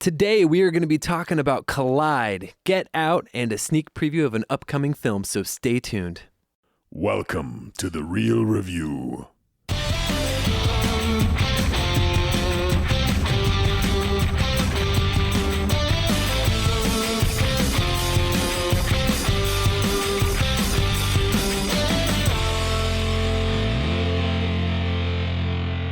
Today, we are going to be talking about Collide, Get Out, and a sneak preview of an upcoming film, so stay tuned. Welcome to The Real Review.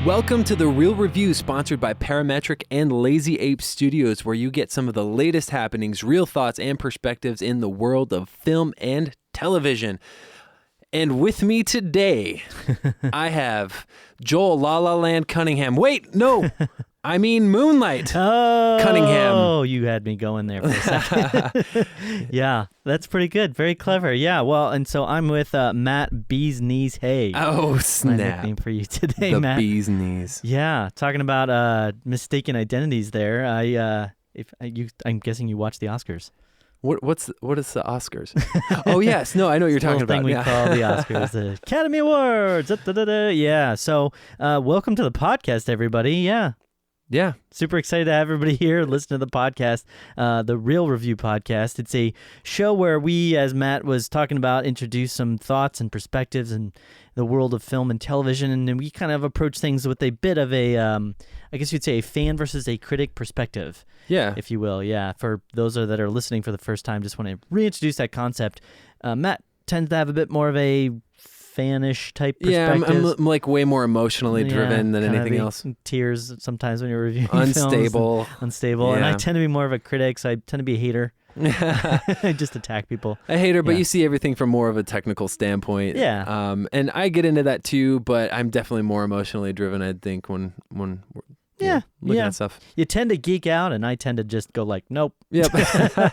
Welcome to The Real Review, sponsored by Parametric and Lazy Ape Studios, where you get some of the latest happenings, real thoughts, and perspectives in the world of film and television. And with me today, I have Joel La La Land Cunningham. Wait, no, I mean Moonlight Cunningham. Oh, you had me going there for a second. Yeah, that's pretty good. Very clever. Yeah, well, and so I'm with Matt Bees Knees Hay. Oh, My snap. nickname for you today, The Matt. bee's knees. Yeah, talking about mistaken identities there. I'm guessing you watched the Oscars. What is the Oscars? Oh, yes. No, I know what you're talking Little thing about. we Yeah. call the Oscars, the Academy Awards. Yeah, so welcome to the podcast, everybody. Yeah. Yeah. Super excited to have everybody here listen to the podcast, the Real Review podcast. It's a show where we, as Matt was talking about, introduce some thoughts and perspectives in the world of film and television, and then we kind of approach things with a bit of a, I guess you'd say, a fan versus a critic perspective, Yeah. if you will. Yeah, for those that are listening for the first time, just want to reintroduce that concept. Matt tends to have a bit more of a fanish type Yeah, perspective. I'm like way more emotionally driven than kinda anything be else. Tears sometimes when you're reviewing films Unstable. and I Yeah. tend to be more of a critic, so I tend to be a hater. I just attack people. A hater, but Yeah. you see everything from more of a technical standpoint. Yeah. And I get into that too, but I'm definitely more emotionally driven, I think, when we're looking at stuff. You tend to geek out, and I tend to just go like, nope. Yep.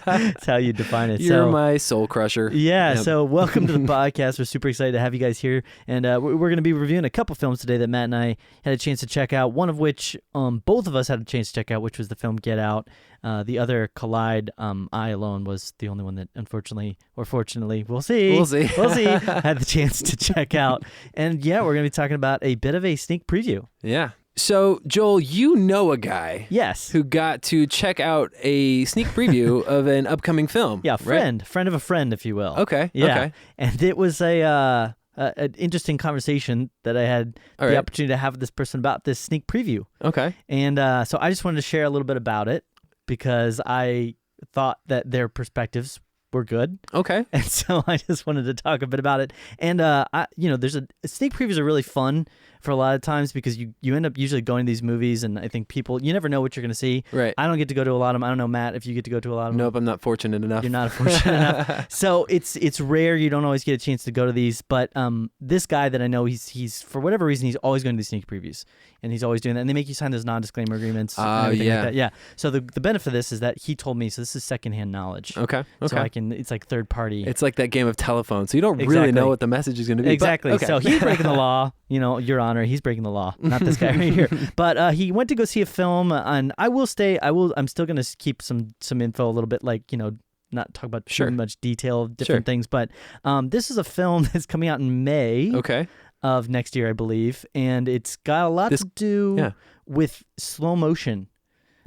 That's how you define it. You're so, my soul crusher. Yeah, Yep. so welcome to the podcast. We're super excited to have you guys here, and we're going to be reviewing a couple films today that Matt and I had a chance to check out, one of which both of us had a chance to check out, which was the film Get Out. The other, Collide, I alone was the only one that unfortunately, or fortunately, we'll see, had the chance to check out. And yeah, we're going to be talking about a bit of a sneak preview. Yeah. So, Joel, you know a guy Yes. who got to check out a sneak preview of an upcoming film. Yeah, right? friend of a friend, if you will. Okay. Yeah. Okay. And it was an interesting conversation that I had All the right. opportunity to have with this person about this sneak preview. Okay. And so I just wanted to share a little bit about it because I thought that their perspectives were good. Okay. And so I just wanted to talk a bit about it. And, there's sneak previews are really fun for a lot of times because you end up usually going to these movies, and I think you never know what you're going to see. Right. I don't get to go to a lot of them. I don't know, Matt, if you get to go to a lot of them. Nope, I'm not fortunate enough. You're not fortunate enough. So it's rare. You don't always get a chance to go to these. But this guy that I know, he's for whatever reason, he's always going to these sneak previews. And he's always doing that. And they make you sign those non-disclaimer agreements and everything yeah. like that. Yeah. So the benefit of this is that he told me, so this is secondhand knowledge. Okay. So it's like third party. It's like that game of telephone, so you don't really Exactly. know what the message is going to be. Exactly. But, okay. So he's breaking the law. Your honor, he's breaking the law. Not this guy right here. But he went to go see a film, and I'm still going to keep some info a little bit, like, not talk about Sure. too much detail of different things. But this is a film that's coming out in May of next year, I believe. And it's got a lot to do with slow motion.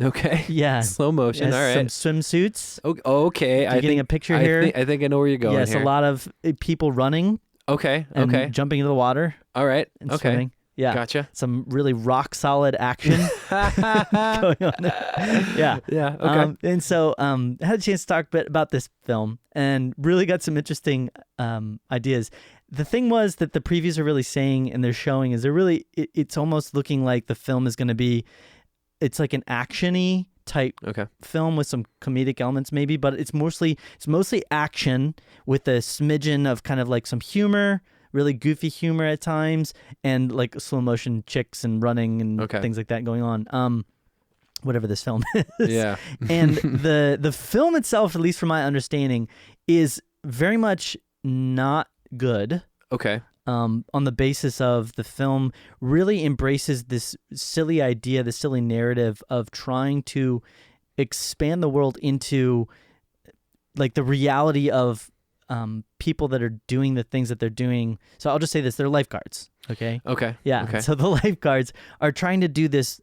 Okay. Yeah. Slow motion. Yes, All right. some swimsuits. Okay. You're getting a picture here. I think I know where you're going. Yes, here. a lot of people running. Okay. And jumping into the water. All right. And okay. swimming. Yeah. Gotcha. Some really rock solid action going on there. Yeah. Yeah. Okay. And so I had a chance to talk a bit about this film and really got some interesting ideas. The thing was that the previews are really saying, and they're showing, is it's almost looking like the film is going to be, it's like an action-y type film with some comedic elements maybe, but it's mostly action with a smidgen of kind of like some humor, really goofy humor at times, and like slow motion chicks and running and things like that going on. Whatever this film is. Yeah. And the film itself, at least from my understanding, is very much not good. Okay. On the basis of the film really embraces this silly idea, this silly narrative of trying to expand the world into like the reality of people that are doing the things that they're doing. So I'll just say this, they're lifeguards. Okay. Okay. Yeah. Okay. So the lifeguards are trying to do this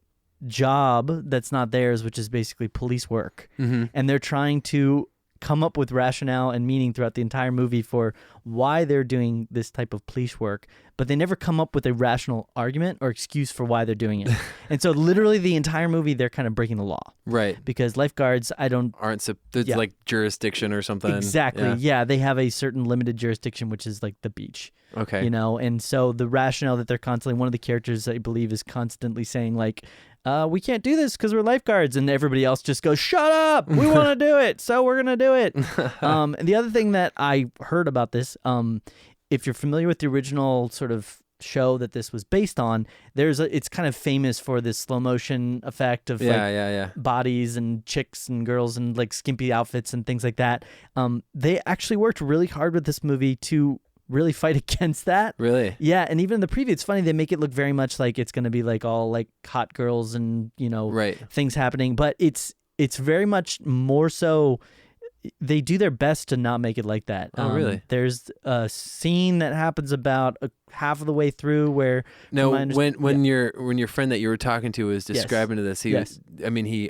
job that's not theirs, which is basically police work. Mm-hmm. And they're trying to come up with rationale and meaning throughout the entire movie for why they're doing this type of police work, but they never come up with a rational argument or excuse for why they're doing it. And so literally the entire movie, they're kind of breaking the law. Right. Because lifeguards, There's like jurisdiction or something. Exactly. Yeah. They have a certain limited jurisdiction, which is like the beach. Okay. You know, and so the rationale that they're constantly, one of the characters I believe is constantly saying like, we can't do this because we're lifeguards, and everybody else just goes, shut up, we want to do it, so we're gonna do it. And the other thing that I heard about this, if you're familiar with the original sort of show that this was based on, it's kind of famous for this slow motion effect of bodies and chicks and girls and like skimpy outfits and things like that. They actually worked really hard with this movie to really fight against that. Really? Yeah, and even in the preview, it's funny, they make it look very much like it's going to be like all like hot girls and, you know, things happening, but it's very much more so they do their best to not make it like that. Oh, really? There's a scene that happens about half of the way through where when your friend that you were talking to was describing to this, he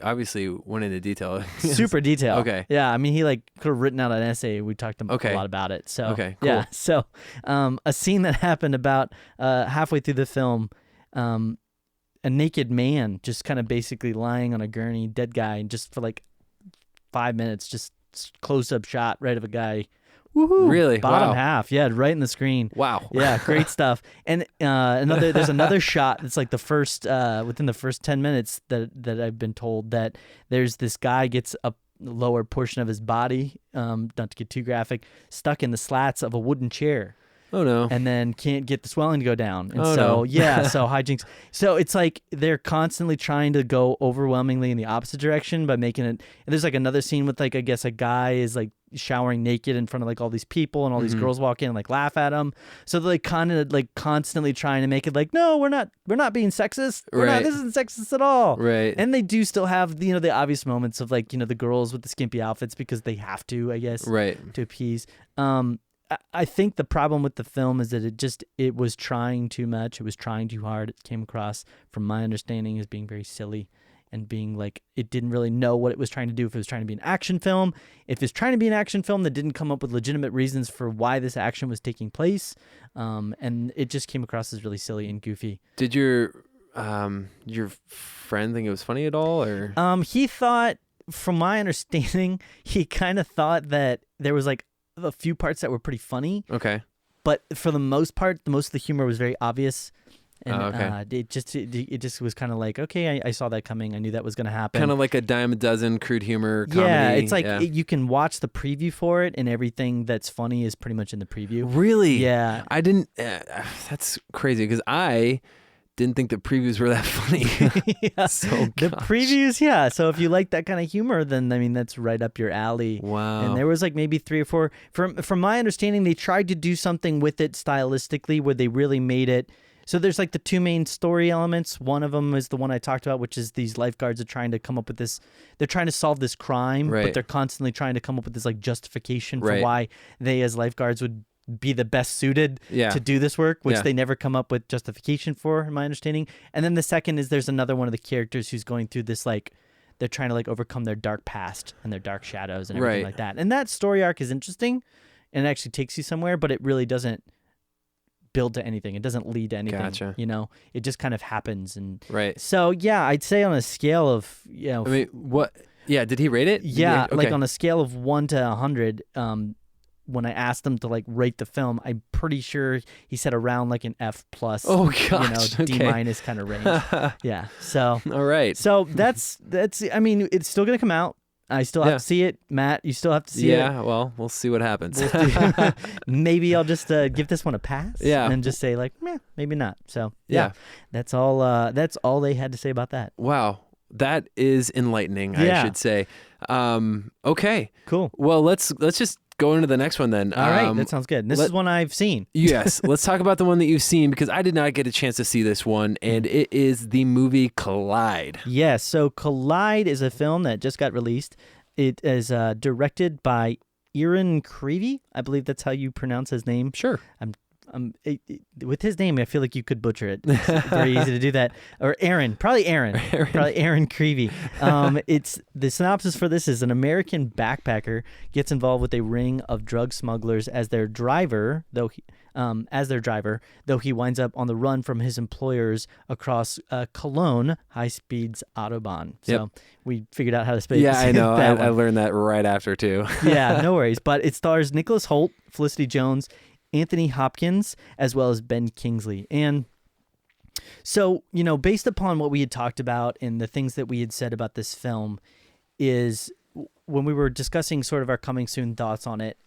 obviously went into detail. Super detail. Okay. Yeah, I mean, he like could have written out an essay. We talked a lot about it. So okay, cool. Yeah. So a scene that happened about halfway through the film, a naked man just kind of basically lying on a gurney, dead guy, and just for like 5 minutes, just close-up shot right of a guy. Woohoo! Really? Bottom half, yeah, right in the screen. Wow. Yeah, great stuff. And there's another shot that's like the first within the first 10 minutes that I've been told that there's this guy gets a lower portion of his body, not to get too graphic, stuck in the slats of a wooden chair. Oh no. And then can't get the swelling to go down. And no. So hijinks. So it's like they're constantly trying to go overwhelmingly in the opposite direction by making it. And there's like another scene with like, I guess a guy is like showering naked in front of like all these people, and all these girls walk in and like laugh at him. So they're like kind of like constantly trying to make it like, no, we're not being sexist. This isn't sexist at all. Right. And they do still have, you know, the obvious moments of like, you know, the girls with the skimpy outfits because they have to, I guess, to appease. I think the problem with the film is that it was trying too much. It was trying too hard. It came across, from my understanding, as being very silly and being like, it didn't really know what it was trying to do. If it was trying to be an action film, if it's trying to be an action film that didn't come up with legitimate reasons for why this action was taking place, and it just came across as really silly and goofy. Did your friend think it was funny at all, or? He thought, from my understanding, he kind of thought that there was like a few parts that were pretty funny. Okay. But for the most part, most of the humor was very obvious. And it just was kind of like, okay, I saw that coming. I knew that was going to happen. Kind of like a dime a dozen crude humor comedy. Yeah, it's like you can watch the preview for it, and everything that's funny is pretty much in the preview. Really? Yeah. I didn't. That's crazy because I didn't think the previews were that funny. Yeah. The previews, yeah. So if you like that kind of humor, then I mean that's right up your alley. Wow. And there was like maybe 3 or 4. From my understanding, they tried to do something with it stylistically where they really made it. So there's like the 2 main story elements. One of them is the one I talked about, which is these lifeguards are trying to come up with this. They're trying to solve this crime, but they're constantly trying to come up with this like justification for why they as lifeguards would be the best suited to do this work, which they never come up with justification for, in my understanding. And then the second is there's another one of the characters who's going through this like, they're trying to like overcome their dark past and their dark shadows and everything like that. And that story arc is interesting and it actually takes you somewhere, but it really doesn't build to anything. It doesn't lead to anything. Gotcha. You know, it just kind of happens. And so, yeah, I'd say on a scale of, you know, I mean, what? Yeah. Did he rate it? Yeah. Like on a scale of 1 to 100, when I asked him to like rate the film, I'm pretty sure he said around like an F plus. Oh gosh, you know, D minus kind of range. Yeah. So all right. So that's. I mean, it's still gonna come out. I still have to see it. Matt, you still have to see it. Yeah. Well, we'll see what happens. Maybe I'll just give this one a pass. Yeah. And just say like, maybe not. So yeah. That's all. That's all they had to say about that. Wow. That is enlightening. I should say. Okay. Cool. Well, let's just go into the next one then. All right, that sounds good. And this is one I've seen. Yes, let's talk about the one that you've seen because I did not get a chance to see this one, and it is the movie Collide. Yes, so Collide is a film that just got released. It is directed by Erin Creevy. I believe that's how you pronounce his name. Sure. with his name, I feel like you could butcher it. It's very easy to do that. Or probably Aaron Creevy. It's the synopsis for this is an American backpacker gets involved with a ring of drug smugglers as their driver, though he winds up on the run from his employers across Cologne high-speeds Autobahn. So we figured out how to speak. Yeah, I know. I learned that right after too. Yeah, no worries. But it stars Nicholas Hoult, Felicity Jones, Anthony Hopkins, as well as Ben Kingsley. And so, based upon what we had talked about and the things that we had said about this film, is when we were discussing sort of our coming soon thoughts on it,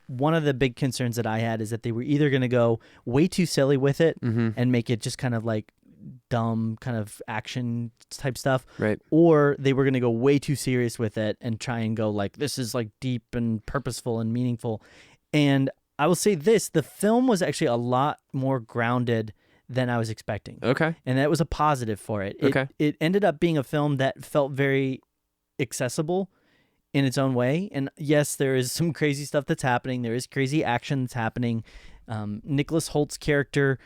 one of the big concerns that I had is that they were either going to go way too silly with it and make it just kind of like dumb kind of action type stuff, right? Or they were going to go way too serious with it and try and go like, this is like deep and purposeful and meaningful. And I will say this, the film was actually a lot more grounded than I was expecting. Okay. And that was a positive for it. Okay. It ended up being a film that felt very accessible in its own way. And yes, there is some crazy stuff that's happening. There is crazy action that's happening. Nicholas Holt's character,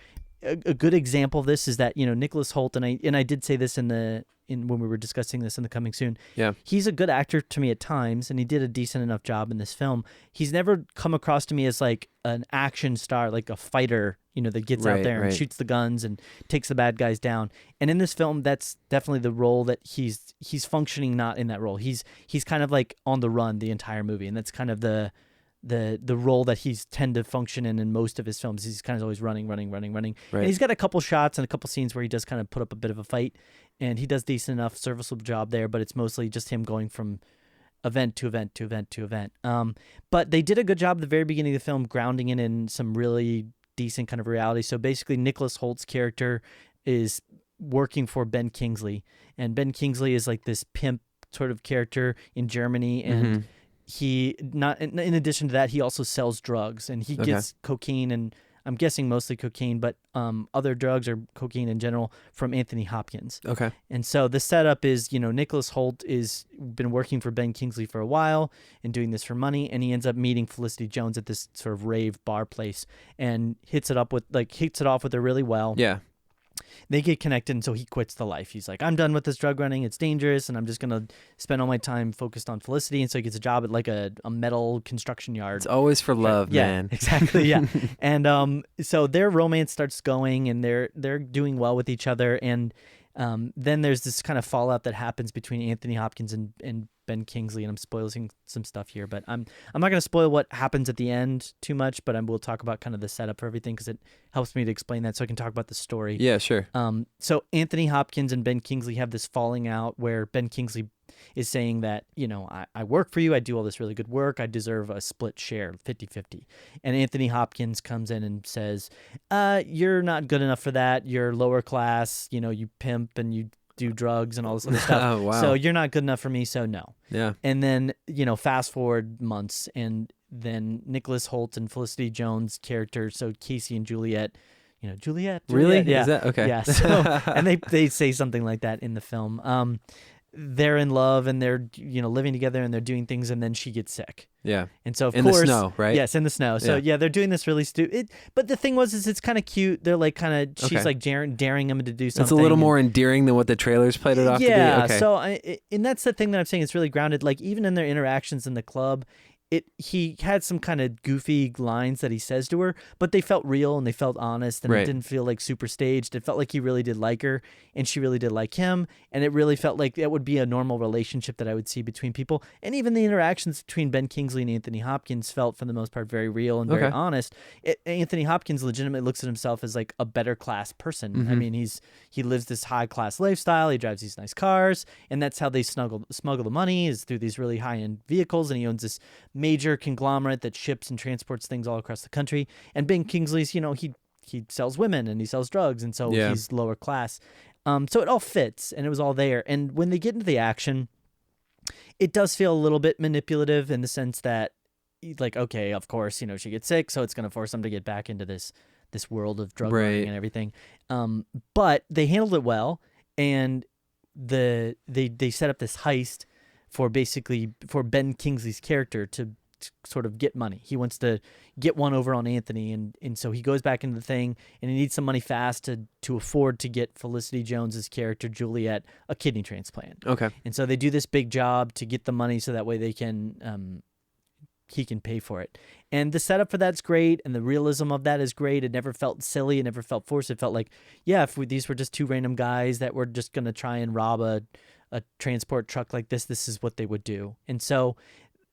a good example of this is that, Nicholas Hoult, and I did say this when we were discussing this in the coming soon. Yeah. He's a good actor to me at times, and he did a decent enough job in this film. He's never come across to me as like an action star, like a fighter, that gets out there and shoots the guns and takes the bad guys down. And in this film, that's definitely the role that he's functioning not in that role. He's kind of like on the run the entire movie, and that's kind of the role that he's tend to function in most of his films. He's kind of always running. Right. And he's got a couple shots and a couple scenes where he does kind of put up a bit of a fight, and he does decent enough serviceable job there, but it's mostly just him going from event to event to event to event. But they did a good job at the very beginning of the film grounding it in some really decent kind of reality. So basically Nicholas Holt's character is working for Ben Kingsley, and Ben Kingsley is like this pimp sort of character in Germany, and he not in addition to that, he also sells drugs, and he gets cocaine, and I'm guessing mostly cocaine, but other drugs or cocaine in general from Anthony Hopkins. Okay. And so the setup is, Nicholas Hoult is been working for Ben Kingsley for a while and doing this for money, and he ends up meeting Felicity Jones at this sort of rave bar place and hits it off with her really well. Yeah. They get connected, and so he quits the life. He's like, I'm done with this drug running. It's dangerous, and I'm just going to spend all my time focused on Felicity. And so he gets a job at like a metal construction yard. It's always for love, man. Exactly, yeah. And so their romance starts going, and they're doing well with each other. And then there's this kind of fallout that happens between Anthony Hopkins and Ben Kingsley, and I'm spoiling some stuff here, but I'm not going to spoil what happens at the end too much, but I will talk about kind of the setup for everything because it helps me to explain that so I can talk about the story. Yeah, sure. So Anthony Hopkins and Ben Kingsley have this falling out where Ben Kingsley is saying that, I work for you, I do all this really good work, I deserve a split share, 50-50. And Anthony Hopkins comes in and says, you're not good enough for that, you're lower class, you pimp and you do drugs and all this other stuff. Oh, wow. So you're not good enough for me, so no. Yeah. And then, fast forward months, and then Nicholas Hoult and Felicity Jones' character, so Casey and Juliet, Juliet. Really? Yeah. Is that okay? Yeah. So, and they say something like that in the film. They're in love, and they're living together, and they're doing things, and then she gets sick. Yeah. And so of in course, the snow, right? Yes, in the snow. So yeah, they're doing this really stupid. But the thing is it's kind of cute. They're like she's like daring him to do something. It's a little more endearing than what the trailers played it off to be. Okay. So and that's the thing that I'm saying. It's really grounded. Like even in their interactions in the club, he had some kind of goofy lines that he says to her, but they felt real and they felt honest, and it didn't feel like super staged. It felt like he really did like her, and she really did like him, and it really felt like it would be a normal relationship that I would see between people. And even the interactions between Ben Kingsley and Anthony Hopkins felt, for the most part, very real and very honest. Anthony Hopkins legitimately looks at himself as like a better class person. I mean, he lives this high class lifestyle. He drives these nice cars, and that's how they smuggle the money, is through these really high end vehicles. And he owns this major conglomerate that ships and transports things all across the country. And Ben Kingsley's, he sells women and he sells drugs, and so he's lower class. So it all fits, and it was all there. And when they get into the action, it does feel a little bit manipulative in the sense that, like, okay, of course, she gets sick, so it's going to force them to get back into this world of drug running and everything. But they handled it well, and they set up this heist for Ben Kingsley's character to sort of get money. He wants to get one over on Anthony, and so he goes back into the thing, and he needs some money fast to afford to get Felicity Jones's character Juliet a kidney transplant. Okay. And so they do this big job to get the money so that way they can he can pay for it. And the setup for that's great, and the realism of that is great. It never felt silly. It never felt forced. It felt like, yeah, if these were just two random guys that were just going to try and rob a transport truck like this is what they would do. And so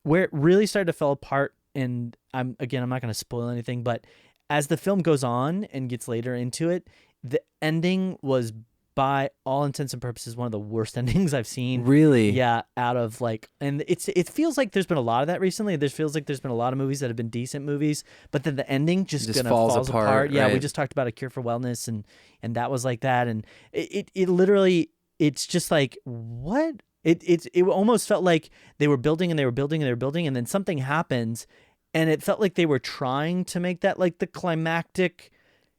where it really started to fall apart, and I'm not going to spoil anything, but as the film goes on and gets later into it, the ending was, by all intents and purposes, one of the worst endings I've seen. Really? Yeah, out of like, and it feels like there's been a lot of that recently. There feels like there's been a lot of movies that have been decent movies, but then the ending just falls apart. Yeah, right? We just talked about A Cure for Wellness, and that was like that, and it literally, it's just like, what? It almost felt like they were building and they were building and they were building, and then something happens, and it felt like they were trying to make that like the climactic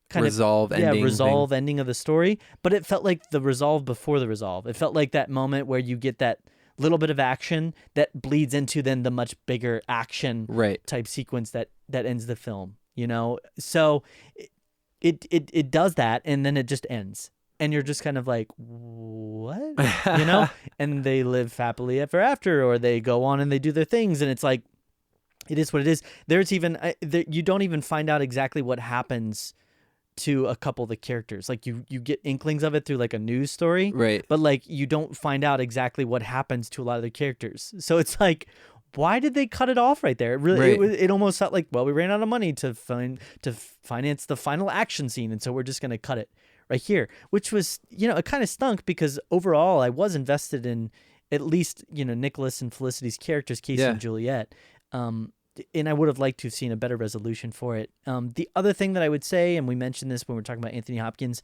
kind resolve of ending of the story, but it felt like the resolve before the resolve. It felt like that moment where you get that little bit of action that bleeds into then the much bigger action type sequence that ends the film, you know? So it does that, and then it just ends. And you're just kind of like, what? You know? And they live happily ever after, or they go on and they do their things, and it's like, it is what it is. There's even, you don't even find out exactly what happens to a couple of the characters. Like you get inklings of it through like a news story, right? But like you don't find out exactly what happens to a lot of the characters. So it's like, why did they cut it off right there? It really, it almost felt like, well, we ran out of money to finance the final action scene, and so we're just going to cut it right here, which was, you know, it kind of stunk because overall I was invested in at least, you know, Nicholas and Felicity's characters, Casey and Juliet. And I would have liked to have seen a better resolution for it. The other thing that I would say, and we mentioned this when we were talking about Anthony Hopkins,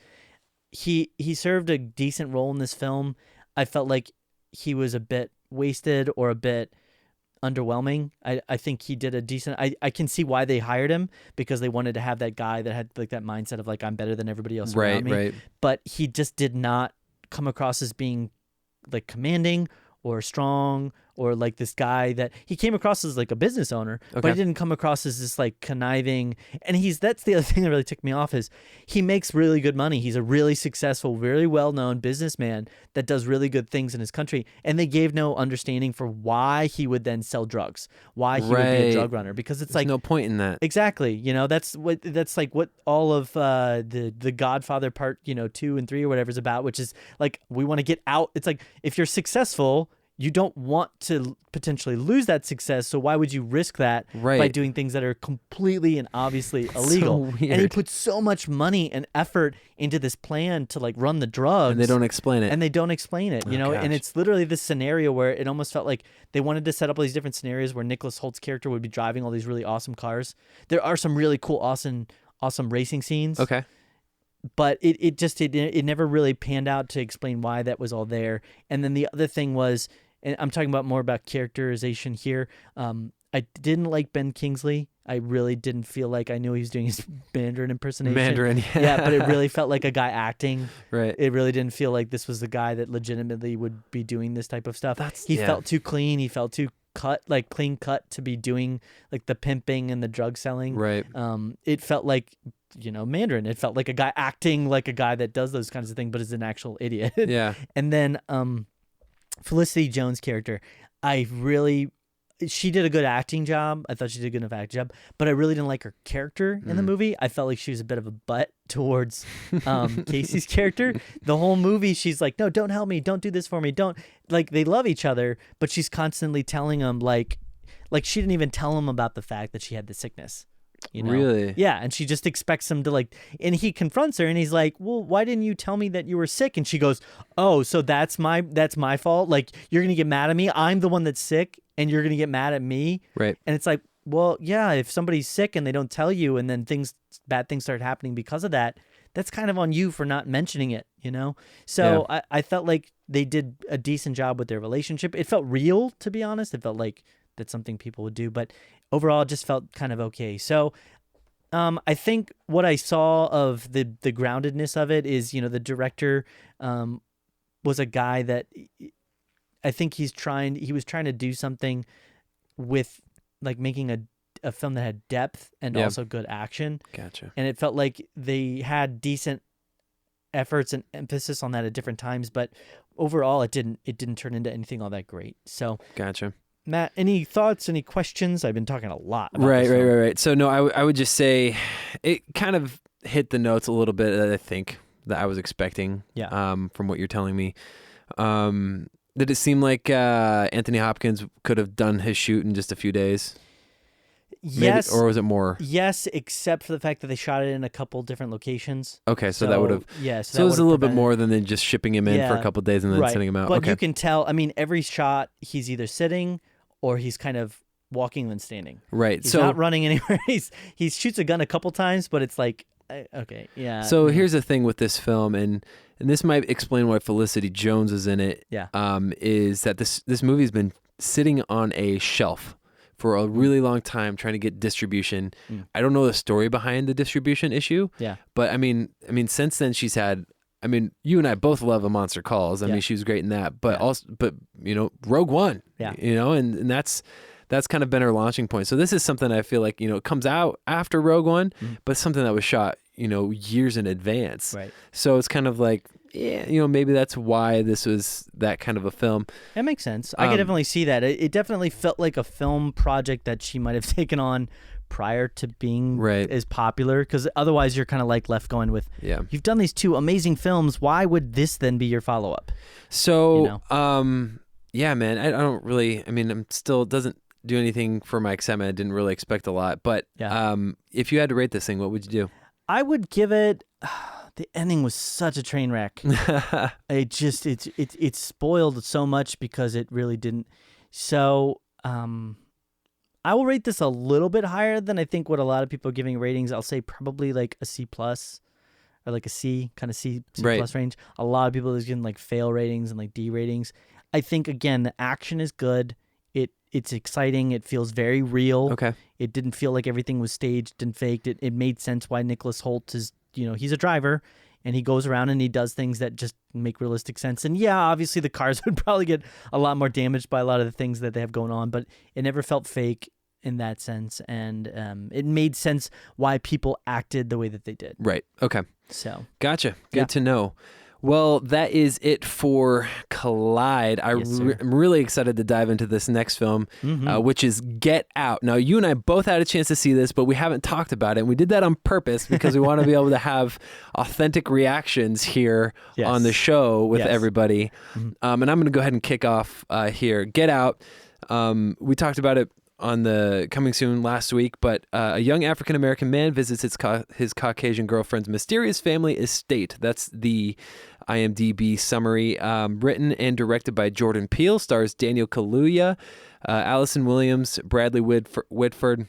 he served a decent role in this film. I felt like he was a bit wasted or a bit underwhelming. I think he did a decent, I can see why they hired him, because they wanted to have that guy that had like that mindset of like, I'm better than everybody else around me. Right. But he just did not come across as being like commanding or strong, or like this guy that he came across as like a business owner, but he didn't come across as this like conniving. And that's the other thing that really ticked me off, is he makes really good money. He's a really successful, very well-known businessman that does really good things in his country. And they gave no understanding for why he would then sell drugs, why he would be a drug runner, because There's like no point in that. Exactly. You know, that's like what all of the Godfather part, you know, 2 and 3 or whatever is about, which is like, we want to get out. It's like, if you're successful, you don't want to potentially lose that success, so why would you risk that by doing things that are completely and obviously illegal? So and he puts so much money and effort into this plan to like run the drugs, and they don't explain it. You know, and it's literally this scenario where it almost felt like they wanted to set up all these different scenarios where Nicholas Holt's character would be driving all these really awesome cars. There are some really cool, awesome racing scenes. Okay. But it never really panned out to explain why that was all there. And then the other thing was, and I'm talking about more about characterization here, I didn't like Ben Kingsley. I really didn't feel like I knew he was doing his Mandarin impersonation. Yeah, but it really felt like a guy acting. Right. It really didn't feel like this was the guy that legitimately would be doing this type of stuff. He felt too clean. He felt too clean cut to be doing like the pimping and the drug selling. Right. It felt like, you know, Mandarin. It felt like a guy acting like a guy that does those kinds of things, but is an actual idiot. Yeah. And then Felicity Jones' character, she did a good acting job. I thought she did a good enough acting job, but I really didn't like her character in the movie. I felt like she was a bit of a butt towards Casey's character. The whole movie, she's like, no, don't help me. Don't do this for me. Don't, like, they love each other, but she's constantly telling him like she didn't even tell him about the fact that she had the sickness. You know? Really? Yeah, and she just expects him to like, and he confronts her and he's like, well, why didn't you tell me that you were sick? And she goes, oh, so that's my fault? Like, you're gonna get mad at me? I'm the one that's sick and you're gonna get mad at me? Right. And it's like, well, yeah, if somebody's sick and they don't tell you and then bad things start happening because of that, that's kind of on you for not mentioning it, you know? So yeah. I felt like they did a decent job with their relationship. It felt real, to be honest. It felt like that's something people would do, but overall it just felt kind of okay. So I think what I saw of the groundedness of it is, you know, the director was a guy that I think he was trying to do something with like making a film that had depth and Yeah. also good action. Gotcha. And it felt like they had decent efforts and emphasis on that at different times, but overall it didn't turn into anything all that great. So Gotcha. Matt, any thoughts, any questions? I've been talking a lot about Right. this film. Right. So no, I would just say it kind of hit the notes a little bit, I think, that I was expecting. Yeah. From what you're telling me. Did it seem like Anthony Hopkins could have done his shoot in just a few days? Maybe, Yes. or was it more? Yes, except for the fact that they shot it in a couple different locations. Okay, so that would have. Yeah, So it was a little bit more than just shipping him in for a Yeah. couple of days and then right. sending him out. But Okay. you can tell. I mean, every shot he's either sitting or he's kind of walking then standing. Right. He's So not running anywhere. He shoots a gun a couple times, but it's like okay, yeah. So here's the thing with this film, and this might explain why Felicity Jones is in it. Yeah. Is that this movie's been sitting on a shelf for a really long time trying to get distribution. I don't know the story behind the distribution issue. Yeah. But I mean, since then she's had. I mean, you and I both love A Monster Calls. I Yeah. mean, she was great in that. But Yeah. also, Rogue One. Yeah. And that's kind of been her launching point. So this is something I feel like it comes out after Rogue One, but something that was shot years in advance. Right. So it's kind of like, yeah, maybe that's why this was that kind of a film. That makes sense. I can definitely see that. It definitely felt like a film project that she might have taken on prior to being Right. as popular, because otherwise you're kind of like left going with, Yeah. you've done these two amazing films. Why would this then be your follow-up? So, yeah, man, I don't really, I'm still, doesn't do anything for my excitement. I didn't really expect a lot, but Yeah. if you had to rate this thing, what would you do? I would give it. The ending was such a train wreck. It spoiled so much because it really didn't. So I will rate this a little bit higher than I think what a lot of people are giving ratings. I'll say probably like a C plus or like a C, kind of C Right. plus range. A lot of people are giving like fail ratings and like D ratings. I think again the action is good. It's exciting. It feels very real. Okay. It didn't feel like everything was staged and faked. It made sense why Nicholas Hoult is, he's a driver and he goes around and he does things that just make realistic sense. And yeah, obviously the cars would probably get a lot more damaged by a lot of the things that they have going on, but it never felt fake in that sense. And it made sense why people acted the way that they did. Right. Okay. So Gotcha. Good Yeah. to know. Well, that is it for Collide. Yes, sir. I'm really excited to dive into this next film, which is Get Out. Now, you and I both had a chance to see this, but we haven't talked about it. And we did that on purpose because we want to be able to have authentic reactions here Yes. on the show with Yes. everybody. And I'm going to go ahead and kick off here. Get Out. We talked about it on the Coming Soon last week, but a young African-American man visits his Caucasian girlfriend's mysterious family estate. That's the IMDb summary. Written and directed by Jordan Peele, stars Daniel Kaluuya, Allison Williams, Bradley Whitford,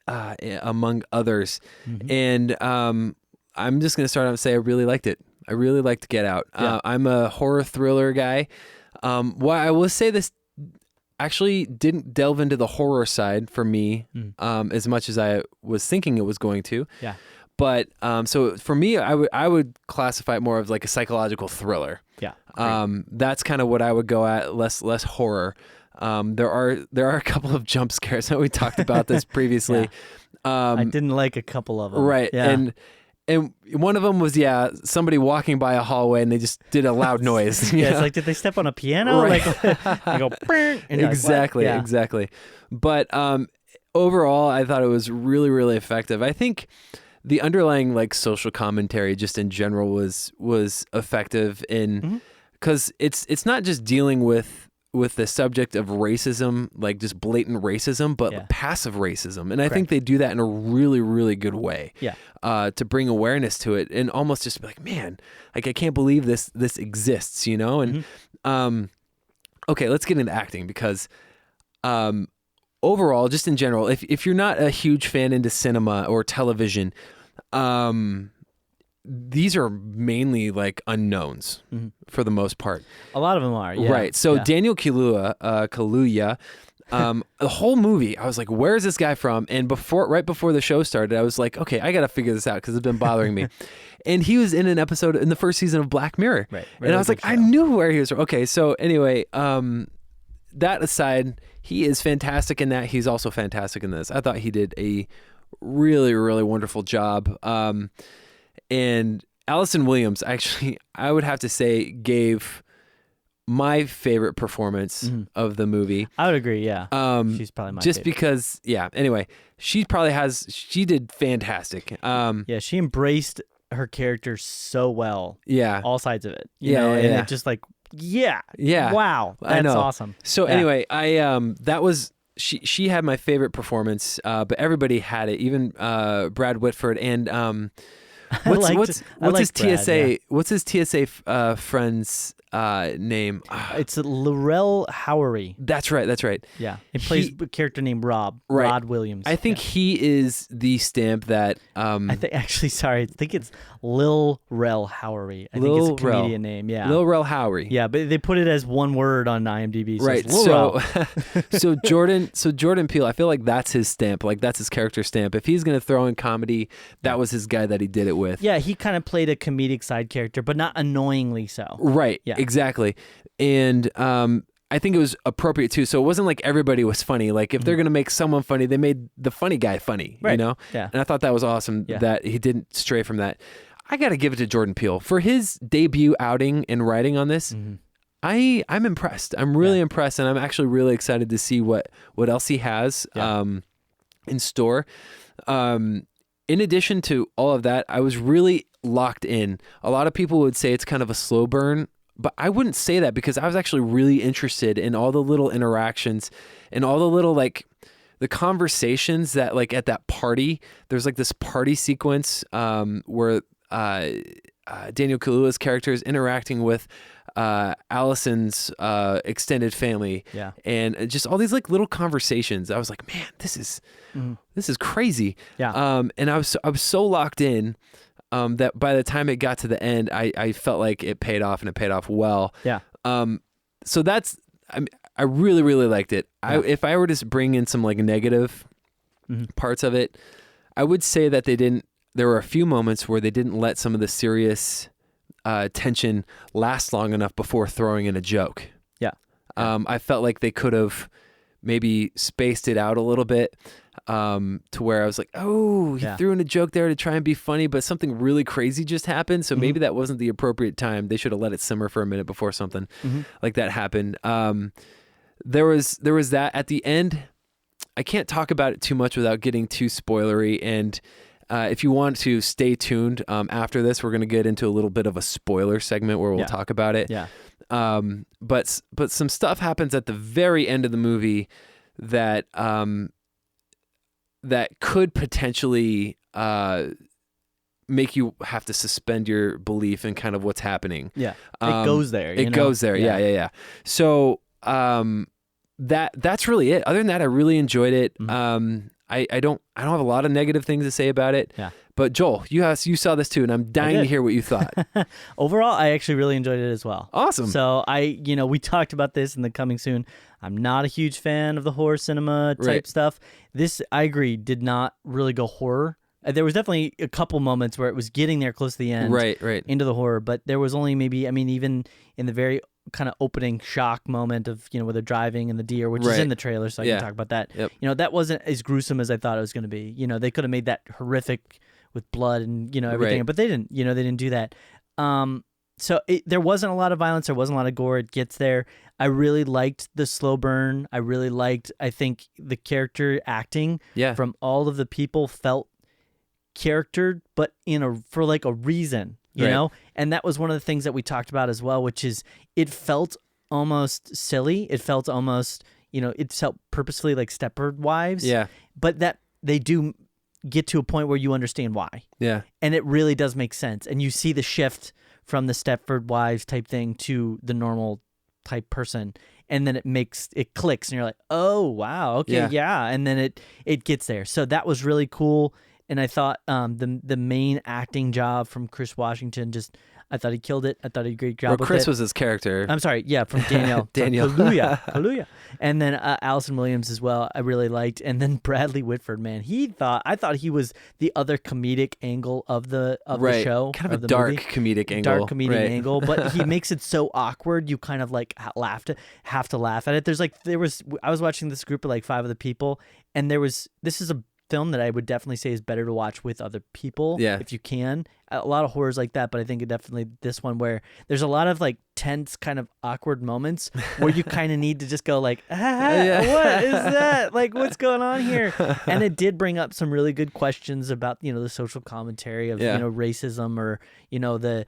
among others. And I'm just going to start out and say I really liked it. I really liked Get Out. Yeah. I'm a horror thriller guy. Why I will say this actually didn't delve into the horror side for me as much as I was thinking it was going to. yeah. But so for me, I would classify it more of like a psychological thriller. Yeah. That's kind of what I would go at, less horror. There are a couple of jump scares. We talked about this previously. I didn't like a couple of them. Right. Yeah. And one of them was somebody walking by a hallway and they just did a loud noise. yeah, it's like, did they step on a piano? Right. Like, they go, "Brr," and you're like, Exactly, "What?" Yeah. exactly. But overall, I thought it was really, really effective. I think the underlying like social commentary, just in general, was effective in because it's not just dealing with the subject of racism, like just blatant racism, but Yeah. passive racism, and I think they do that in a really, really good way. Yeah. To bring awareness to it and almost just be like, man, like I can't believe this exists, And okay, let's get into acting because overall, just in general, if you're not a huge fan into cinema or television, these are mainly like unknowns for the most part. A lot of them are. Yeah. Right. So Yeah. Daniel Kaluuya, the whole movie, I was like, where is this guy from? And right before the show started, I was like, okay, I got to figure this out because it's been bothering me. And he was in an episode in the first season of Black Mirror. Right. And I was like, I knew where he was from. Okay. So anyway, that aside, he is fantastic in that. He's also fantastic in this. I thought he did a really, really wonderful job. And Allison Williams, actually, I would have to say, gave my favorite performance of the movie. I would agree. Yeah, she's probably my just favorite. because. Yeah. Anyway, she did fantastic. Yeah, she embraced her character so well. Yeah. All sides of it. Yeah, You know, yeah, and yeah. it just like, yeah. Wow. I That's know. awesome. So Yeah. anyway, that was she had my favorite performance, but everybody had it, even Brad Whitford and what's his TSA? Brad, yeah. What's his TSA friend's name? It's Laurel Howery. That's right. Yeah, he plays a character named Rob. Right. Rod Williams. I think he is the stamp that. I think I think it's Lil Rel Howery. I think it's a comedian name. Yeah, Lil Rel Howery. Yeah, but they put it as one word on IMDb. So Right. it's Lil Rel. So Jordan Peele, I feel like that's his stamp. Like that's his character stamp. If he's gonna throw in comedy, that was his guy that he did it with. Yeah, he kind of played a comedic side character, but not annoyingly so. Right. Yeah. Exactly. And I think it was appropriate too. So it wasn't like everybody was funny. Like if they're gonna make someone funny, they made the funny guy funny. Right. You know. Yeah. And I thought that was awesome Yeah. that he didn't stray from that. I got to give it to Jordan Peele for his debut outing and writing on this. I'm impressed. I'm really impressed, and I'm actually really excited to see what else he has in store. In addition to all of that, I was really locked in. A lot of people would say it's kind of a slow burn, but I wouldn't say that because I was actually really interested in all the little interactions and all the little like the conversations that like at that party. There's like this party sequence where Daniel Kaluuya's character is interacting with Allison's extended family, and just all these like little conversations. I was like, man, this is crazy. Yeah. And I was so locked in that by the time it got to the end, I felt like it paid off, and it paid off well. Yeah. So I really, really liked it. If I were to bring in some like negative parts of it, I would say that there were a few moments where they didn't let some of the serious tension last long enough before throwing in a joke. Yeah. I felt like they could have maybe spaced it out a little bit to where I was like, oh, he threw in a joke there to try and be funny, but something really crazy just happened. So maybe that wasn't the appropriate time. They should have let it simmer for a minute before something like that happened. There was that at the end. I can't talk about it too much without getting too spoilery, and if you want to stay tuned after this, we're going to get into a little bit of a spoiler segment where we'll talk about it. Yeah. But some stuff happens at the very end of the movie that that could potentially make you have to suspend your belief in kind of what's happening. Yeah. It goes there. It goes there. Yeah. So that's really it. Other than that, I really enjoyed it. I don't have a lot of negative things to say about it. Yeah. But Joel, you saw this too, and I'm dying to hear what you thought. Overall, I actually really enjoyed it as well. Awesome. So we talked about this in the coming soon. I'm not a huge fan of the horror cinema type stuff. This, I agree, did not really go horror. There was definitely a couple moments where it was getting there close to the end, right, into the horror. But there was only maybe, even in the very kind of opening shock moment of where they're driving and the deer, which is in the trailer, so I can talk about that. Yep. That wasn't as gruesome as I thought it was going to be. They could have made that horrific with blood and everything, but they didn't. They didn't do that. So there wasn't a lot of violence. There wasn't a lot of gore. It gets there. I really liked the slow burn. I really liked, I think, the character acting from all of the people felt charactered, but for a reason, you know? And that was one of the things that we talked about as well, which is it felt almost silly. It felt almost, it felt purposefully like Stepford Wives. Yeah. But that they do get to a point where you understand why. Yeah. And it really does make sense. And you see the shift from the Stepford Wives type thing to the normal type person. And then it clicks and you're like, oh, wow. Okay. Yeah. And then it gets there. So that was really cool. And I thought the main acting job from Chris Washington, just I thought he killed it. I thought he did a great job Or with Chris it. was his character. I'm sorry, yeah, from Daniel. Daniel. Kaluuya. And then Allison Williams as well, I really liked. And then Bradley Whitford, man, I thought he was the other comedic angle of the show. Kind of the a dark movie. comedic angle. Dark comedic angle, but he makes it so awkward. You kind of like have to laugh at it. I was watching this group of like 5 other people, and this is a film that I would definitely say is better to watch with other people if you can. A lot of horrors like that, but I think definitely this one where there's a lot of like tense kind of awkward moments where you kind of need to just go like, what is that? Like, what's going on here? And it did bring up some really good questions about, the social commentary of, racism or, the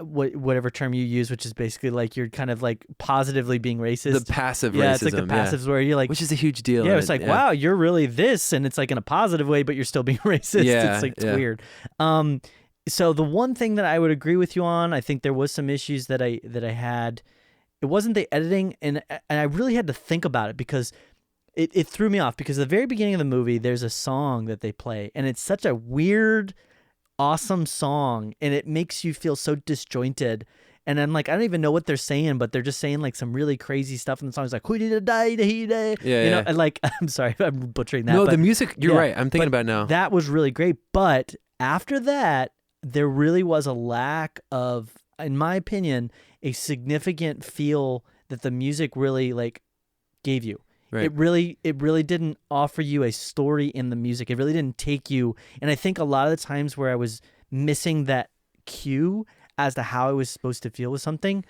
whatever term you use, which is basically like you're kind of like positively being racist. The passive racism. Yeah, it's like the passives where you're like, which is a huge deal. Yeah, it's like, wow, you're really this, and it's like in a positive way, but you're still being racist. Yeah, it's weird. So the one thing that I would agree with you on, I think there was some issues that I had. It wasn't the editing, and I really had to think about it because it threw me off because at the very beginning of the movie, there's a song that they play, and it's such a weird, awesome song, and it makes you feel so disjointed. And I'm like, I don't even know what they're saying, but they're just saying like some really crazy stuff in the song. It's like, and like, I'm sorry, I'm butchering that. No, but the music, you're right. I'm thinking about it now. That was really great. But after that, there really was a lack of, in my opinion, a significant feel that the music really like gave you. Right. It really didn't offer you a story in the music. It really didn't take you. And I think a lot of the times where I was missing that cue as to how I was supposed to feel with something,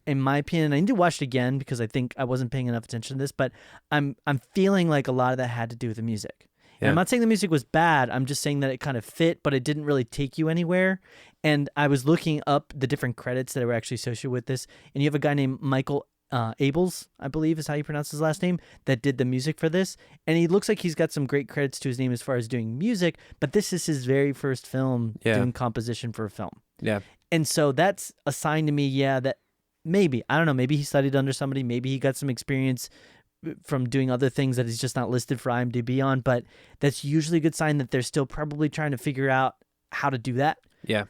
in my opinion, I need to watch it again because I think I wasn't paying enough attention to this, but I'm feeling like a lot of that had to do with the music. Yeah. And I'm not saying the music was bad. I'm just saying that it kind of fit, but it didn't really take you anywhere. And I was looking up the different credits that were actually associated with this, and you have a guy named Michael Abels, I believe is how you pronounce his last name, that did the music for this. And he looks like he's got some great credits to his name as far as doing music, but this is his very first film doing composition for a film. Yeah. And so that's a sign to me, that maybe, I don't know, maybe he studied under somebody, maybe he got some experience from doing other things that he's just not listed for IMDb on, but that's usually a good sign that they're still probably trying to figure out how to do that. Yeah.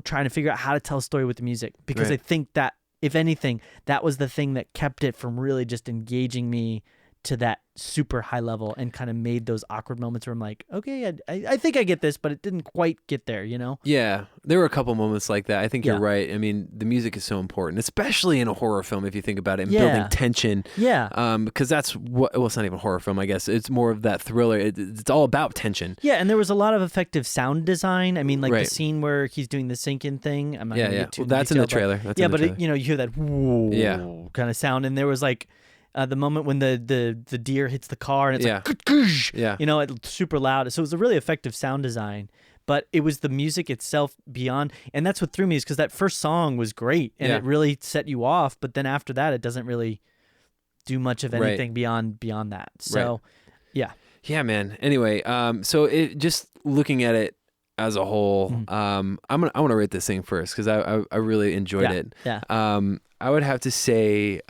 Trying to figure out how to tell a story with the music, because I think that, if anything, that was the thing that kept it from really just engaging me to that super high level and kind of made those awkward moments where I'm like, okay, I think I get this, but it didn't quite get there, Yeah, there were a couple moments like that. I think you're right. I mean, the music is so important, especially in a horror film, if you think about it, and building tension. Yeah. Because that's well, it's not even a horror film, I guess. It's more of that thriller. It's all about tension. Yeah, and there was a lot of effective sound design. I mean, like the scene where he's doing the sinking thing. I'm not gonna get too that's detail, in the trailer. You hear that whoo kind of sound, and there was like the moment when the deer hits the car and it's like, it's super loud. So it was a really effective sound design, but it was the music itself beyond. And that's what threw me, is because that first song was great and it really set you off. But then after that, it doesn't really do much of anything beyond that. So, yeah, man. Anyway, so it just looking at it as a whole, I want to rate this thing first because I really enjoyed it. Yeah. I would have to say.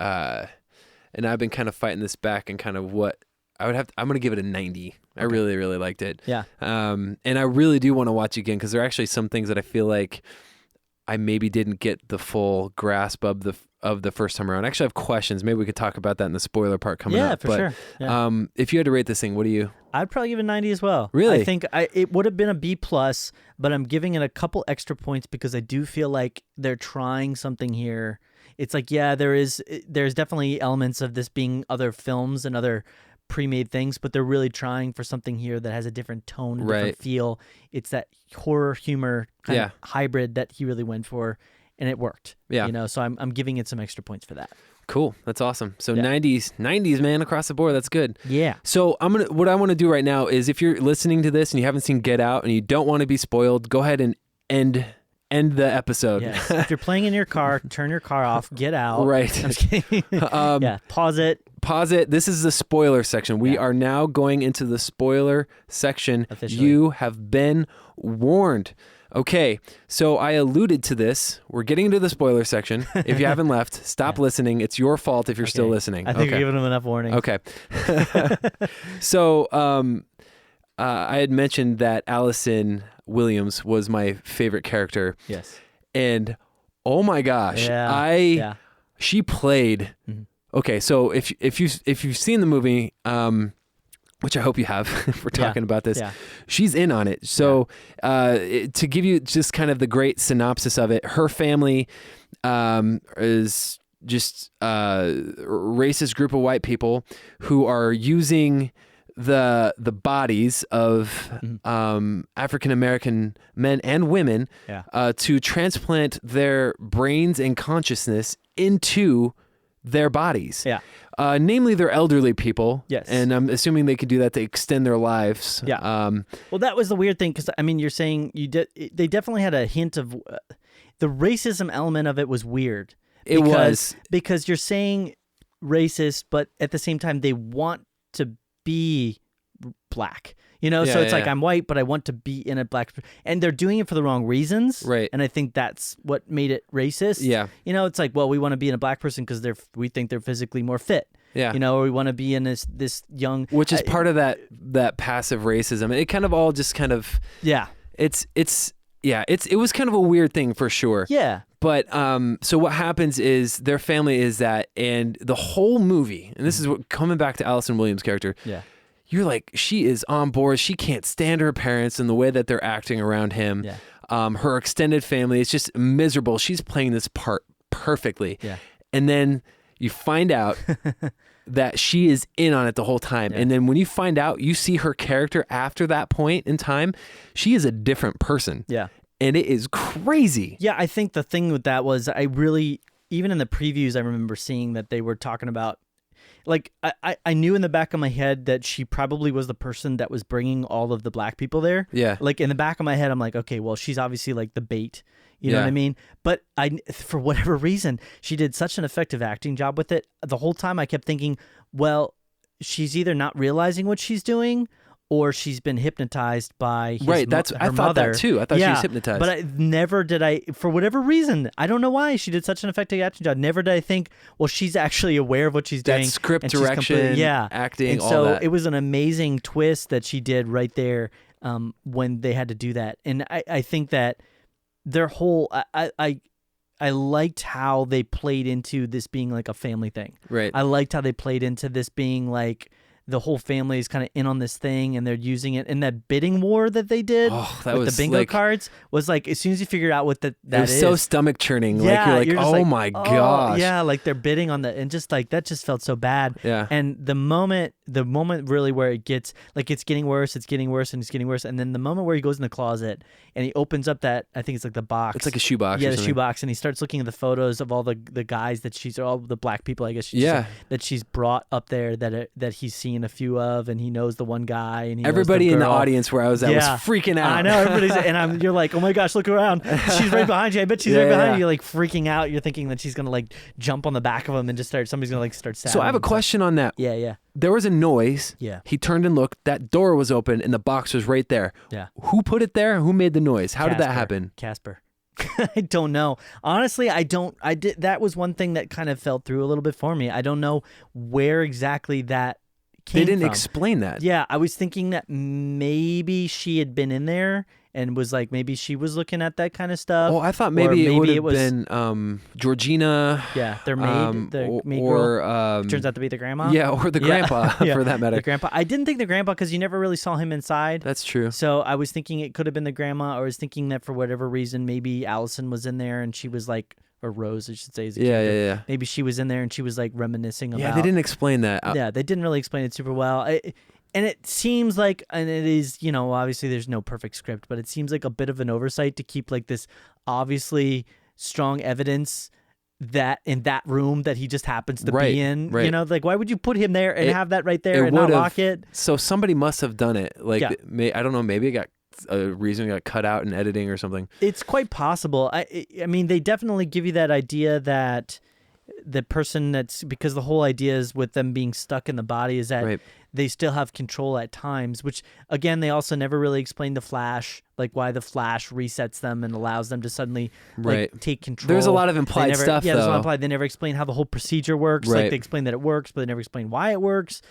And I've been kind of fighting this back and kind of what I would have. I'm going to give it a 90. I really, really liked it. Yeah. And I really do want to watch again because there are actually some things that I feel like I maybe didn't get the full grasp of the first time around. Actually, I have questions. Maybe we could talk about that in the spoiler part coming up. Yeah, for sure. Yeah. If you had to rate this thing, what do you? I'd probably give it a 90 as well. Really? I think it would have been a B+, but I'm giving it a couple extra points because I do feel like they're trying something here. It's like, there's definitely elements of this being other films and other pre-made things, but they're really trying for something here that has a different tone, different feel. It's that horror humor kind of hybrid that he really went for, and it worked. Yeah. So I'm giving it some extra points for that. Cool. That's awesome. So 90s, man, across the board. That's good. Yeah. So what I want to do right now is, if you're listening to this and you haven't seen Get Out and you don't want to be spoiled, go ahead and end the episode. Yes. If you're playing in your car, turn your car off, get out. Right. I'm just kidding. Pause it. Pause it. This is the spoiler section. We are now going into the spoiler section. Officially. You have been warned. Okay, so I alluded to this. We're getting into the spoiler section. If you haven't left, stop listening. It's your fault if you're still listening. I think you're giving them enough warning. Okay. So I had mentioned that Allison Williams was my favorite character. Yes. and oh my gosh, she played. Okay, so if you've seen the movie, which I hope you have, if we're talking about this, she's in on it. So to give you just kind of the great synopsis of it, her family is just a racist group of white people who are using the bodies of African American men and women to transplant their brains and consciousness into their bodies. Namely their elderly people. Yes. And I'm assuming they could do that to extend their lives. Well, that was the weird thing, because I mean, you're saying they definitely had a hint of the racism element of it was weird. Because you're saying racist, but at the same time they want to be black. So it's like, I'm white, but I want to be in a black, and they're doing it for the wrong reasons. Right. And I think that's what made it racist. Yeah. It's like, well, we want to be in a black person because we think they're physically more fit. Yeah. Or we want to be in this young, which is part of that passive racism. It kind of all just kind of, it was kind of a weird thing for sure. Yeah. But so what happens is their family is that, and the whole movie, and this is what, coming back to Allison Williams' character. Yeah. You're like, she is on board. She can't stand her parents and the way that they're acting around him. Yeah. Her extended family, it's just miserable. She's playing this part perfectly. Yeah. And then you find out that she is in on it the whole time. Yeah. And then when you find out, you see her character after that point in time, she is a different person. Yeah. And it is crazy. Yeah, I think the thing with that was even in the previews, I remember seeing that they were talking about, like, I knew in the back of my head that she probably was the person that was bringing all of the black people there. Yeah. Like, in the back of my head, I'm like, okay, well, she's obviously like the bait. You know what I mean? But for whatever reason, she did such an effective acting job with it. The whole time I kept thinking, well, she's either not realizing what she's doing, or she's been hypnotized by her I thought mother. That too. I thought she was hypnotized. But for whatever reason, I don't know why she did such an effective acting job. Never did I think, well, she's actually aware of what she's doing. That script direction, acting, and all so that. it was an amazing twist that she did right there when they had to do that. And I think that their whole, I liked how they played into this being like a family thing. Right. I liked how they played into this being like, the whole family is kind of in on this thing, and they're using it. And that bidding war that they did with the bingo cards was like, as soon as you figured out what that is, so stomach churning. Yeah, like you're like, oh my gosh. Yeah, like they're bidding on the, and just like that just felt so bad. Yeah. And the moment really where it gets like it's getting worse, and then the moment where he goes in the closet and he opens up that, I think it's like the box. It's like a shoebox. Yeah, the shoebox, and he starts looking at the photos of all the guys that all the black people, I guess. That she's brought up there that he's seen a few of, and he knows the one guy, and everybody in the audience where I was at was freaking out. I know, everybody's you're like, oh my gosh, look around, she's right behind you. I bet she's right behind you. You're like freaking out. You're thinking that she's gonna like jump on the back of him and just somebody's gonna like start stabbing. So I have a question on that. Yeah. There was a noise. Yeah. He turned and looked. That door was open, and the box was right there. Yeah. Who put it there? Who made the noise? How did that happen? Casper. I don't know. Honestly, that was one thing that kind of fell through a little bit for me. I don't know where exactly that came from. They didn't explain that. Yeah, I was thinking that maybe she had been in there and was like, maybe she was looking at that kind of stuff. Oh, I thought maybe it would have been Georgina. Yeah, their maid, the maid girl. Turns out to be the grandma. Yeah, or the grandpa, for that matter. The grandpa. I didn't think the grandpa because you never really saw him inside. That's true. So I was thinking it could have been the grandma, or I was thinking that for whatever reason, maybe Allison was in there and she was like, or Rose, I should say. Yeah. Maybe she was in there and she was like reminiscing about. Yeah, they didn't explain that. Yeah, they didn't really explain it super well. And it seems like, and it is, obviously there's no perfect script, but it seems like a bit of an oversight to keep like this obviously strong evidence that in that room that he just happens to be in. Right. Like why would you put him there and have that right there and not lock it? So somebody must have done it. Like, I don't know, maybe it got a reason it got cut out in editing or something. It's quite possible. I mean, they definitely give you that idea that the person because the whole idea is with them being stuck in the body is that they still have control at times, which again, they also never really explained the Flash, like why the Flash resets them and allows them to suddenly take control. There's a lot of implied stuff, Yeah, there's a lot though. of implied. They never explain how the whole procedure works. Right. Like they explain that it works, but they never explain why it works.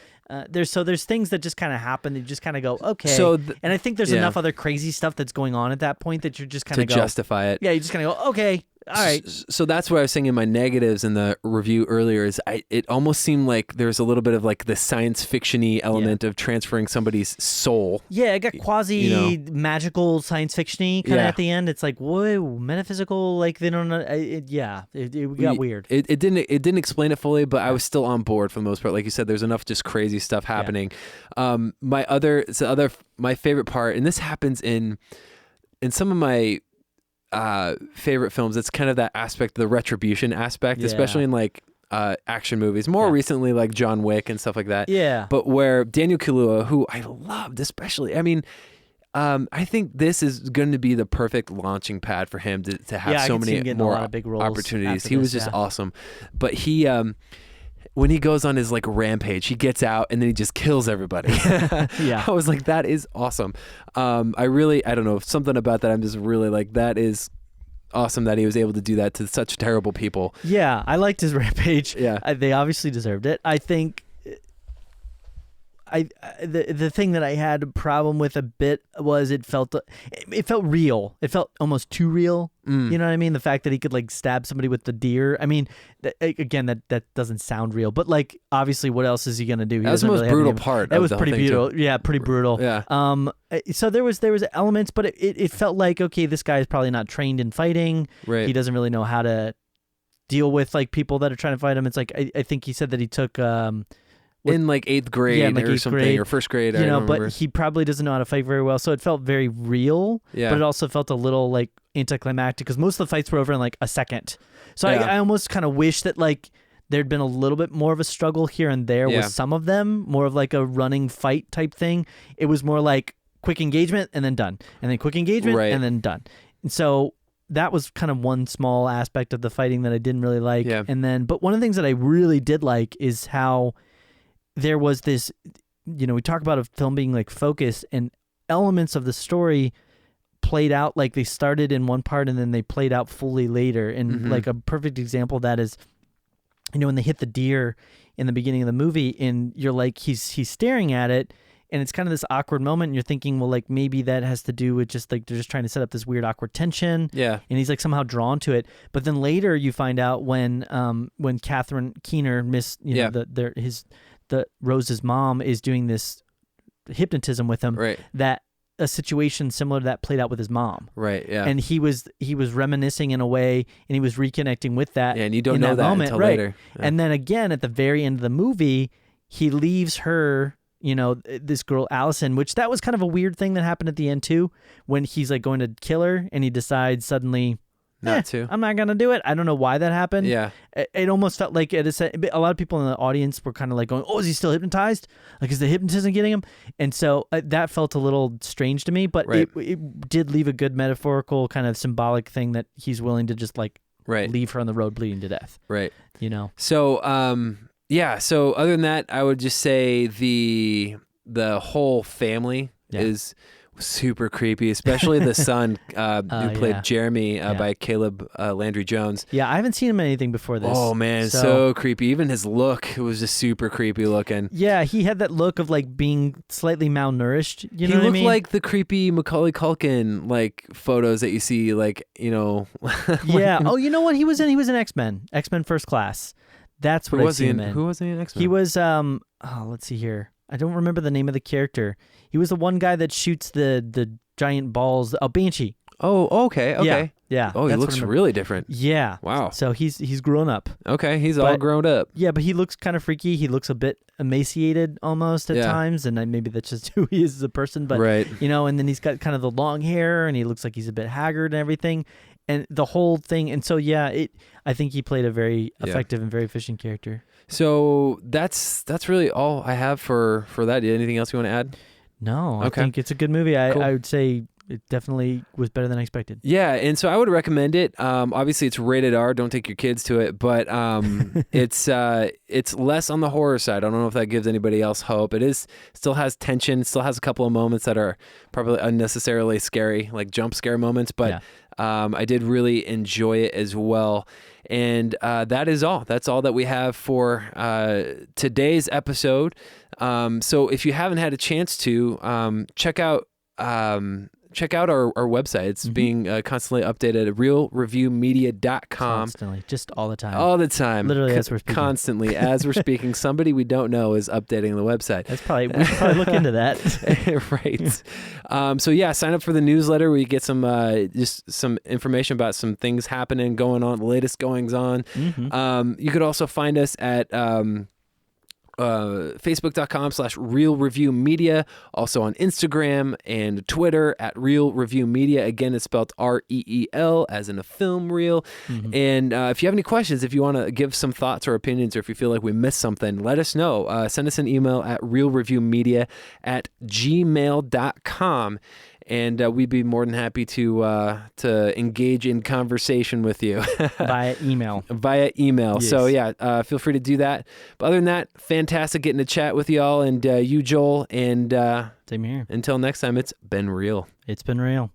There's things that just kind of happen. You just kind of go, okay. And I think there's enough other crazy stuff that's going on at that point that you're just kind of to justify it. Yeah, you just kind of go, okay, all right. So that's what I was saying in my negatives in the review earlier is it almost seemed like there's a little bit of like the science fiction-y element of transferring somebody's soul. Yeah, it got quasi magical science fiction-y kind of at the end. It's like, whoa, metaphysical, like they don't know. It got weird. It didn't explain it fully, but I was still on board for the most part. Like you said, there's enough just crazy stuff happening. My favorite part, and this happens in some of my favorite films, it's kind of that aspect, the retribution aspect, especially in like action movies, more recently like John Wick and stuff like that. Yeah. But where Daniel Kaluuya, who I loved especially, I mean, I think this is going to be the perfect launching pad for him to have so many more opportunities. He was just awesome. But he when he goes on his like rampage, he gets out and then he just kills everybody. I was like, that is awesome. I don't know, something about that. I'm just really like, that is awesome that he was able to do that to such terrible people. Yeah, I liked his rampage. Yeah. They obviously deserved it. I think the thing that I had a problem with a bit was it felt real. It felt almost too real. You know what I mean? The fact that he could like stab somebody with the deer. I mean, again, that doesn't sound real. But like, obviously, what else is he gonna do? That was the most brutal part. That was pretty brutal. Yeah, pretty brutal. Yeah. So there was elements, but it felt like, okay, this guy is probably not trained in fighting. Right. He doesn't really know how to deal with like people that are trying to fight him. It's like I think he said that he took in like 8th grade or something, or 1st grade, I don't remember. But he probably doesn't know how to fight very well, so it felt very real. Yeah. But it also felt a little like anticlimactic because most of the fights were over in like a second. So I almost kind of wish that like there'd been a little bit more of a struggle here and there with some of them, more of like a running fight type thing. It was more like quick engagement and then done, and then quick engagement and then done. And so that was kind of one small aspect of the fighting that I didn't really like. Yeah. And then, but one of the things that I really did like is how there was this, we talk about a film being like focused, and elements of the story played out like they started in one part and then they played out fully later. And like a perfect example of that is, when they hit the deer in the beginning of the movie and you're like, he's staring at it and it's kind of this awkward moment and you're thinking, well, like maybe that has to do with just like they're just trying to set up this weird awkward tension. Yeah. And he's like somehow drawn to it. But then later you find out when Catherine Keener Rose's mom is doing this hypnotism with him, that a situation similar to that played out with his mom. Right, yeah. And he was reminiscing in a way, and he was reconnecting with that. Yeah, and you don't know that moment, until later. Yeah. And then again, at the very end of the movie, he leaves her, this girl, Allison, which that was kind of a weird thing that happened at the end too, when he's like going to kill her, and he decides suddenly, not to. I'm not gonna do it. I don't know why that happened. Yeah, it almost felt like a lot of people in the audience were kind of like going, "Oh, is he still hypnotized? Like, is the hypnotism getting him?" And so that felt a little strange to me. But it did leave a good metaphorical kind of symbolic thing that he's willing to just like leave her on the road bleeding to death. Right. So So other than that, I would just say the whole family is super creepy, especially the son who played Jeremy by Caleb Landry Jones. Yeah, I haven't seen him in anything before this. Oh man, so creepy. Even his look was just super creepy looking. Yeah, he had that look of like being slightly malnourished. He looked like the creepy Macaulay Culkin like photos that you see, like yeah. Oh, you know what? He was in X-Men First Class. That's what I see him in. Who was he in X-Men? He was let's see here. I don't remember the name of the character. He was the one guy that shoots the giant balls. Oh, Banshee. Oh, okay. Yeah. Oh, he looks really different. Yeah. Wow. So he's grown up. Okay, he's all grown up. Yeah, but he looks kind of freaky. He looks a bit emaciated almost at times, and maybe that's just who he is as a person. But and then he's got kind of the long hair, and he looks like he's a bit haggard and everything. And the whole thing, and so I think he played a very effective and very efficient character. So that's really all I have for that. Anything else you want to add? No, Okay. I think it's a good movie. Cool. I would say it definitely was better than I expected. Yeah, and so I would recommend it. Obviously, it's rated R. Don't take your kids to it, but it's less on the horror side. I don't know if that gives anybody else hope. It still has tension, still has a couple of moments that are probably unnecessarily scary, like jump scare moments, but I did really enjoy it as well. And that is all. That's all that we have for today's episode. So if you haven't had a chance to check out our website. It's being constantly updated at realreviewmedia.com. Constantly, just all the time. All the time. Literally as we're speaking. Constantly, as we're speaking. Somebody we don't know is updating the website. We should probably look into that. Right. So yeah, sign up for the newsletter where you get some just some information about some things happening, going on, the latest goings on. You could also find us at facebook.com/realreviewmedia, also on Instagram and Twitter at Real Review Media. Again, it's spelled REEL as in a film reel. And if you have any questions, if you want to give some thoughts or opinions, or if you feel like we missed something, let us know. Send us an email at realreviewmedia@gmail.com. And we'd be more than happy to engage in conversation with you. Via email. Yes. So yeah, feel free to do that. But other than that, fantastic getting to chat with y'all and you, Joel. And same here. Until next time, it's been real. It's been real.